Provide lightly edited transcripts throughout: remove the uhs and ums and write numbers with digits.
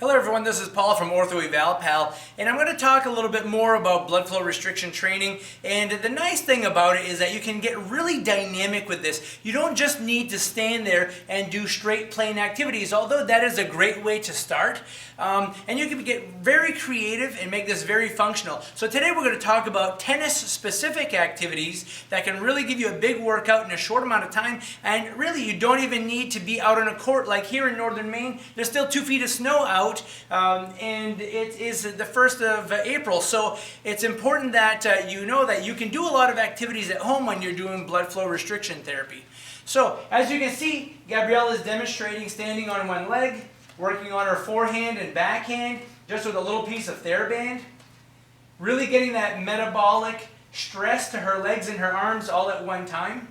Hello everyone, this is Paul from Ortho Eval Pal, and I'm going to talk a little bit more about blood flow restriction training. And the nice thing about it is that you can get really dynamic with this. You don't just need to stand there and do straight plain activities, although that is a great way to start. And you can get very creative and make this very functional. So today we're going to talk about tennis-specific activities that can really give you a big workout in a short amount of time, and really you don't even need to be out on a court like here in northern Maine. There's still 2 feet of snow out. And it is the 1st of April, so it's important that you know that you can do a lot of activities at home when you're doing blood flow restriction therapy. So as you can see, Gabrielle is demonstrating standing on one leg, working on her forehand and backhand just with a little piece of TheraBand, really getting that metabolic stress to her legs and her arms all at one time.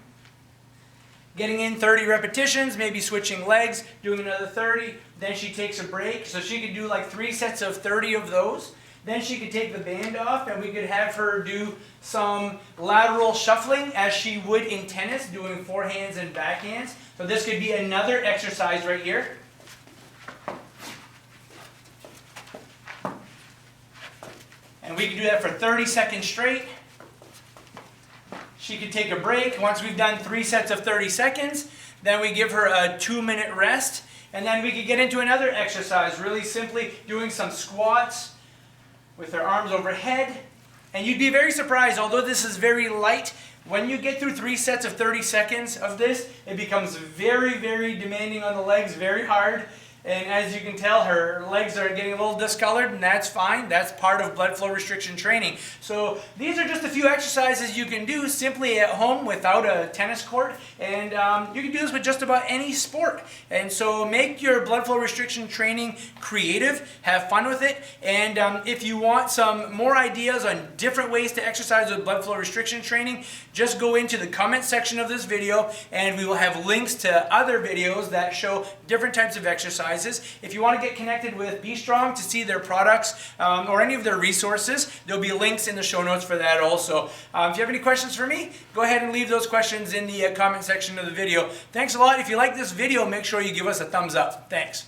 Getting in 30 repetitions, maybe switching legs, doing another 30, then she takes a break. So she could do like 3 sets of 30 of those. Then she could take the band off and we could have her do some lateral shuffling as she would in tennis, doing forehands and backhands. So this could be another exercise right here. And we could do that for 30 seconds straight. She could take a break. Once we've done 3 sets of 30 seconds, then we give her a 2-minute rest, and then we could get into another exercise, really simply doing some squats with her arms overhead. And you'd be very surprised, although this is very light, when you get through 3 sets of 30 seconds of this, it becomes very, very demanding on the legs, very hard. And as you can tell, her legs are getting a little discolored, and that's fine. That's part of blood flow restriction training. So these are just a few exercises you can do simply at home without a tennis court. And you can do this with just about any sport. And so make your blood flow restriction training creative. Have fun with it. And if you want some more ideas on different ways to exercise with blood flow restriction training, just go into the comment section of this video, and we will have links to other videos that show different types of exercises. If you want to get connected with Be Strong to see their products or any of their resources, there'll be links in the show notes for that also. If you have any questions for me, go ahead and leave those questions in the comment section of the video. Thanks a lot. If you like this video, make sure you give us a thumbs up. Thanks.